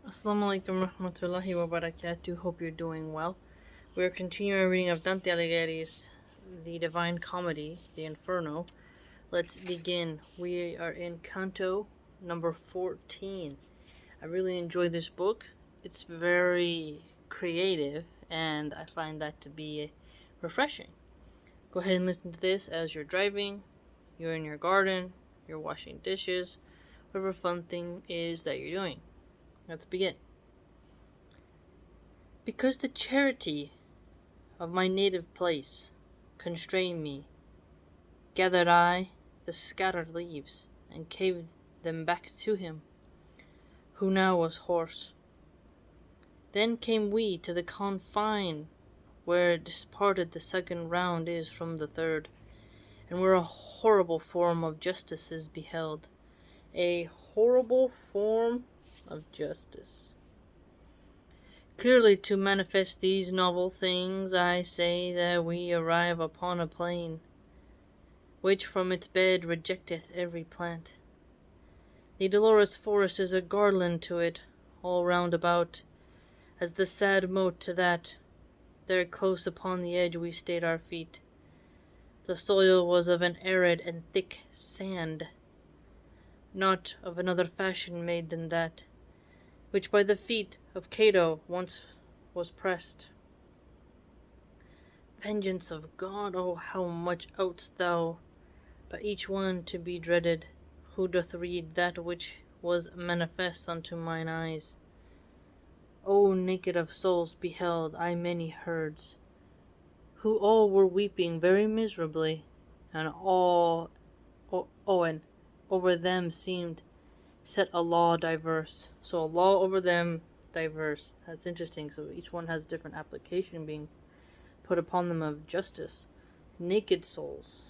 Assalamu alaikum rahmatullahi wa barakatuh. Hope you're doing well. We are continuing our reading of Dante Alighieri's The Divine Comedy, the Inferno. Let's begin. We are in Canto number 14. I really enjoy this book. It's very creative, and I find that to be refreshing. Go ahead and listen to this as you're driving, you're in your garden, you're washing dishes, whatever fun thing is that you're doing. Let's begin. Because the charity of my native place constrained me, gathered I the scattered leaves, and gave them back to him, who now was hoarse. Then came we to the confine where disparted the second round is from the third, and where a horrible form of justice is beheld. A horrible form of justice. Clearly to manifest these novel things, I say that we arrive upon a plain, which from its bed rejecteth every plant. The dolorous forest is a garland to it, all round about, as the sad moat to that. There close upon the edge we stayed our feet. The soil was of an arid and thick sand, not of another fashion made than that, which by the feet of Cato once was pressed. Vengeance of God, oh, how much ought'st thou by each one to be dreaded, who doth read that which was manifest unto mine eyes. O naked of souls beheld I many herds, who all were weeping very miserably, and and over them seemed set a law diverse. So a law over them diverse. That's interesting. So each one has different application being put upon them of justice. Naked souls.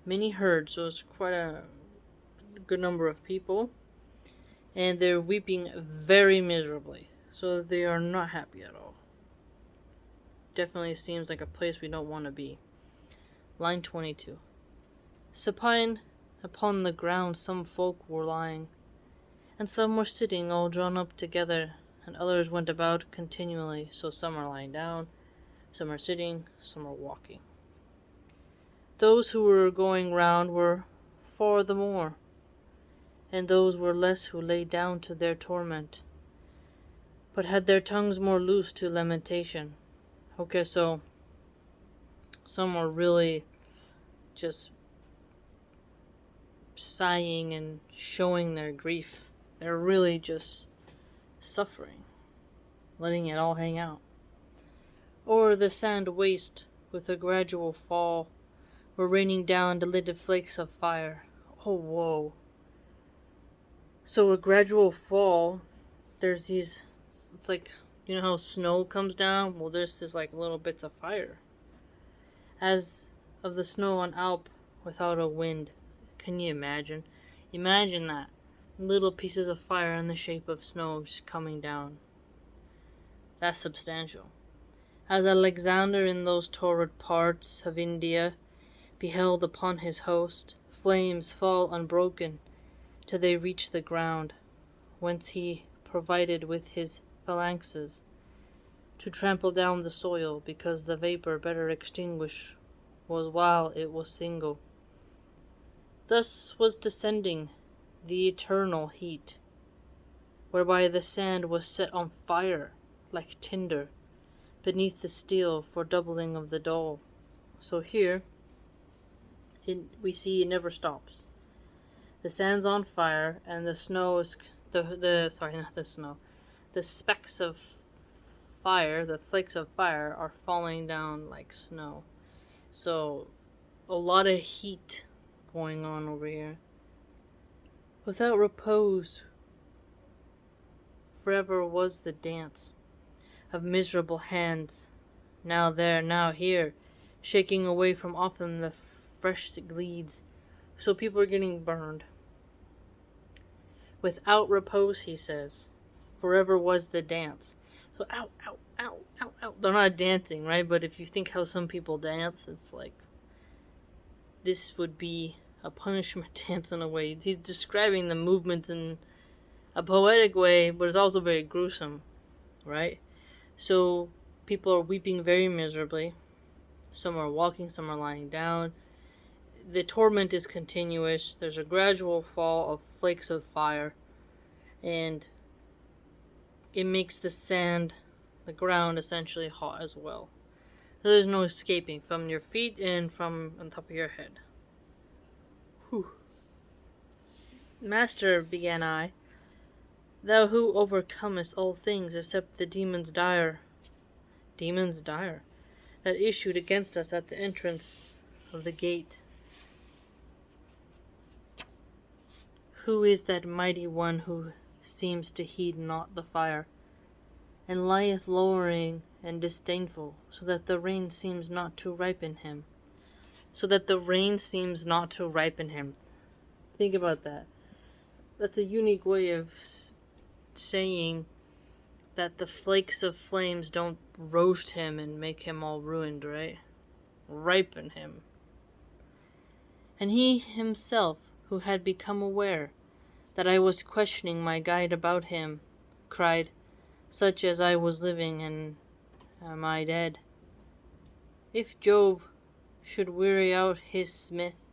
Many herds, so it's quite a good number of people. And they're weeping very miserably. So they are not happy at all. Definitely seems like a place we don't want to be. Line 22. Supine upon the ground some folk were lying, and some were sitting all drawn up together, and others went about continually. So some are lying down, some are sitting, some are walking. Those who were going round were for the more, and those were less who lay down to their torment, but had their tongues more loose to lamentation. Okay, so some are really just sighing and showing their grief. They're really just suffering, letting it all hang out. Or the sand waste with a gradual fall were raining down delicate flakes of fire. Oh, whoa. So a gradual fall, there's these, it's like, you know how snow comes down? Well, there's this like little bits of fire. As of the snow on Alp without a wind. Can you imagine? Imagine that. Little pieces of fire in the shape of snow just coming down. That's substantial. As Alexander in those torrid parts of India beheld upon his host flames fall unbroken till they reach the ground, whence he provided with his phalanxes to trample down the soil, because the vapor better extinguished was while it was single. Thus was descending the eternal heat, whereby the sand was set on fire like tinder beneath the steel for doubling of the dole. So here we see it never stops. The sand's on fire, and the snow is the specks of fire, the flakes of fire are falling down like snow. So a lot of heat going on over here. Without repose, forever was the dance of miserable hands, now there, now here, shaking away from off them the fresh gleeds. So people are getting burned. Without repose, he says, forever was the dance. So ow, ow, ow, ow, ow. They're not dancing, right? But if you think how some people dance, it's like this would be a punishment dance in a way. He's describing the movements and a poetic way, but it's also very gruesome, right? So people are weeping very miserably. Some are walking, some are lying down. The torment is continuous. There's a gradual fall of flakes of fire, and it makes the sand, the ground, essentially hot as well. So there's no escaping from your feet and from on top of your head. Whew. Master, began I, thou who overcomest all things except the demons dire, that issued against us at the entrance of the gate. Who is that mighty one who seems to heed not the fire, and lieth lowering and disdainful, so that the rain seems not to ripen him? Think about that. That's a unique way of saying that the flakes of flames don't roast him and make him all ruined, right? Ripen him. And he himself, who had become aware that I was questioning my guide about him, cried, such as I was living, and am I dead? If Jove should weary out his smith,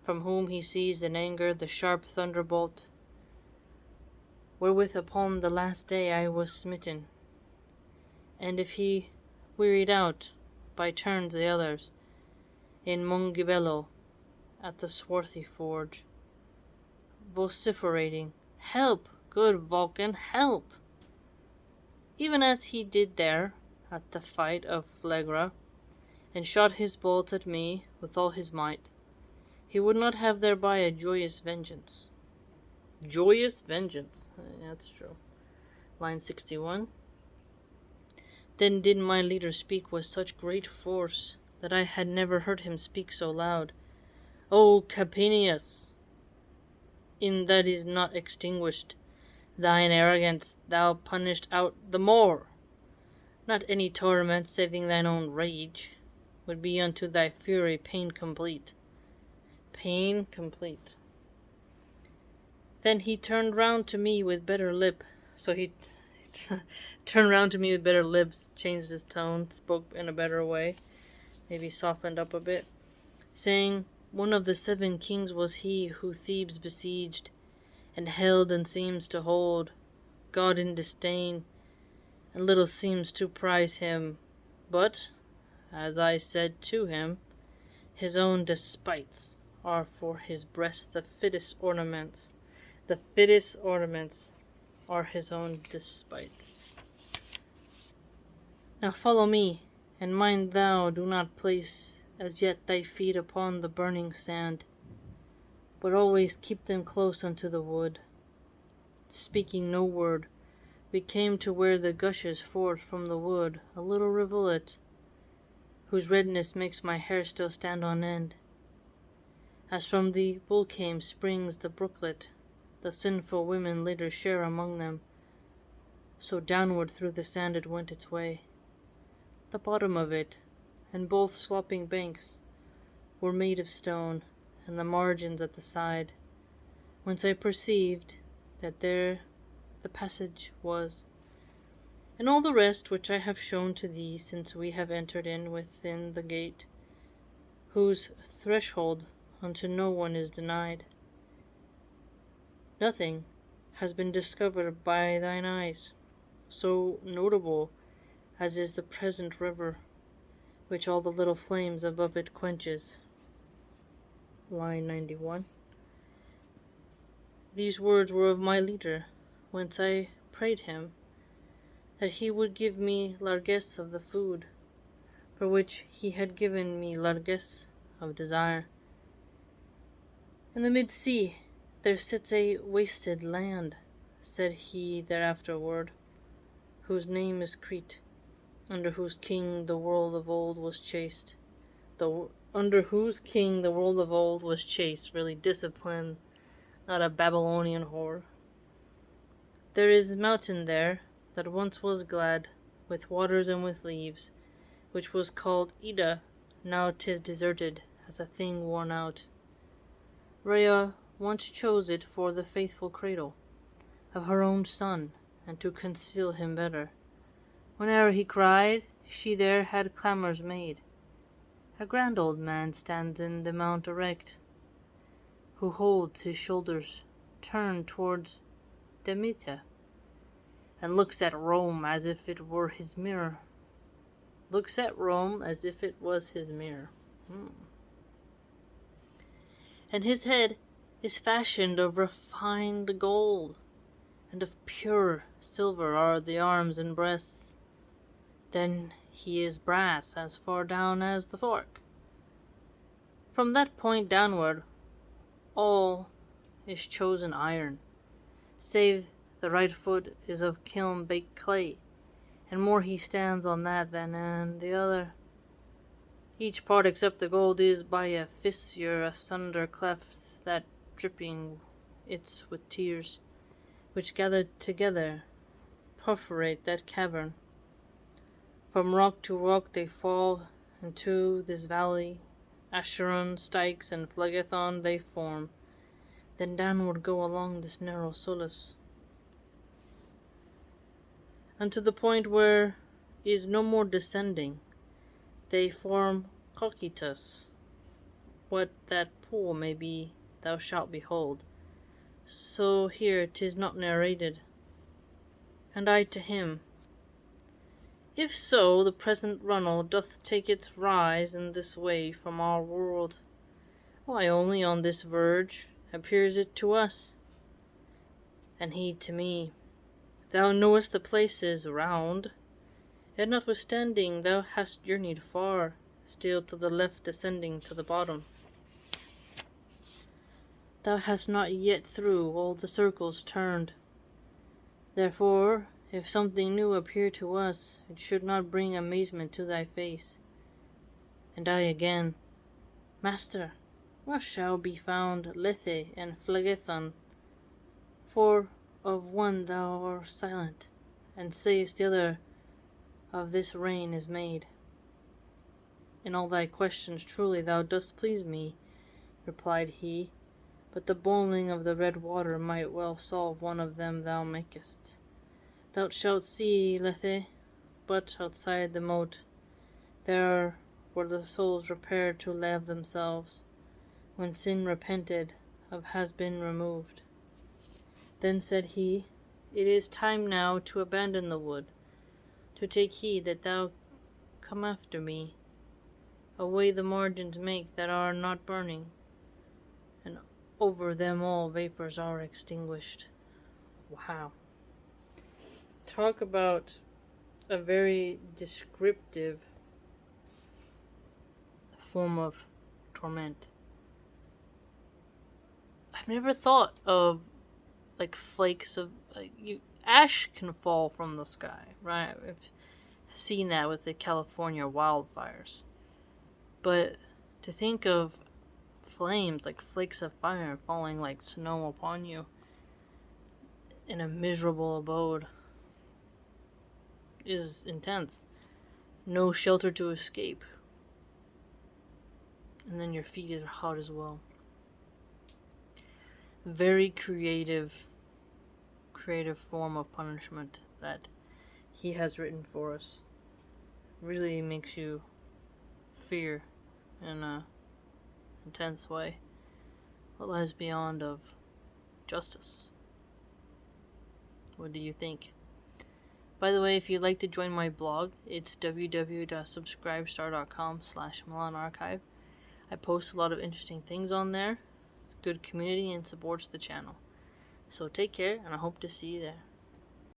from whom he seized in anger the sharp thunderbolt, wherewith upon the last day I was smitten, and if he wearied out by turns the others, in Mongibello, at the swarthy forge, vociferating, help, good Vulcan, help! Even as he did there, at the fight of Phlegra, and shot his bolts at me with all his might, he would not have thereby a joyous vengeance. Joyous vengeance. That's true. Line 61. Then did my leader speak with such great force that I had never heard him speak so loud. O Capenius, in that is not extinguished, thine arrogance thou punished out the more. Not any torment saving thine own rage would be unto thy fury pain complete. Pain complete. Then he turned round to me with better lip. So he turned round to me with better lips, changed his tone, spoke in a better way, maybe softened up a bit, saying, one of the 7 kings was he who Thebes besieged, and held and seems to hold, God in disdain, and little seems to prize him. But, as I said to him, his own despites are for his breast the fittest ornaments. The fittest ornaments are his own despites. Now follow me, and mind thou do not place as yet thy feet upon the burning sand, but always keep them close unto the wood. Speaking no word, we came to where there gushes forth from the wood a little rivulet, whose redness makes my hair still stand on end. As from the Vulcame springs the brooklet, the sinful women later share among them, so downward through the sand it went its way. The bottom of it, and both sloping banks, were made of stone, and the margins at the side, whence I perceived that there the passage was, and all the rest which I have shown to thee since we have entered in within the gate, whose threshold unto no one is denied. Nothing has been discovered by thine eyes, so notable as is the present river, which all the little flames above it quenches. Line 91. These words were of my leader, whence I prayed him that he would give me largesse of the food, for which he had given me largesse of desire. In the mid-sea there sits a wasted land, said he thereafterward, whose name is Crete, under whose king the world of old was chaste. Really discipline, not a Babylonian whore. There is mountain there that once was glad, with waters and with leaves, which was called Ida, now 'tis deserted, as a thing worn out. Rhea once chose it for the faithful cradle, of her own son, and to conceal him better. Whene'er he cried, she there had clamours made. A grand old man stands in the mount erect, who holds his shoulders turned towards Demeter, and looks at Rome as if it were his mirror. Looks at Rome as if it was his mirror. And his head is fashioned of refined gold, and of pure silver are the arms and breasts. Then he is brass as far down as the fork. From that point downward, all is chosen iron, save the right foot is of kiln-baked clay, and more he stands on that than on the other. Each part except the gold is by a fissure asunder cleft, that dripping it's with tears, which gathered together perforate that cavern. From rock to rock they fall into this valley, Acheron, Styx, and Phlegethon they form, then downward go along this narrow soluce, unto the point where is no more descending. They form Cocytus. What that pool may be thou shalt behold. So here 'tis not narrated. And I to him, if so the present runnel doth take its rise in this way from our world, why only on this verge appears it to us? And he to me, thou knowest the place is round, yet notwithstanding thou hast journeyed far, still to the left descending to the bottom. Thou hast not yet through all the circles turned. Therefore, if something new appear to us, it should not bring amazement to thy face. And I again, Master, where shall be found Lethe and Phlegethon? For of one thou art silent, and sayest the other of this reign is made. In all thy questions truly thou dost please me, replied he, but the boiling of the red water might well solve one of them thou makest. Thou shalt see Lethe, but outside the moat, there where the souls repair to lave themselves, when sin repented of has been removed. Then said he, it is time now to abandon the wood, to take heed that thou come after me. Away the margins make that are not burning, and over them all vapors are extinguished. Wow. Talk about a very descriptive form of torment. I've never thought of like flakes of ash can fall from the sky, right? I've seen that with the California wildfires. But to think of flames like flakes of fire falling like snow upon you in a miserable abode is intense. No shelter to escape. And then your feet are hot as well. Very creative form of punishment that he has written for us. Really makes you fear in a intense way what lies beyond of justice. What do you think? By the way, if you'd like to join my blog, it's www.subscribestar.com/MilanArchive. I post a lot of interesting things on there. It's a good community and supports the channel. So take care, and I hope to see you there.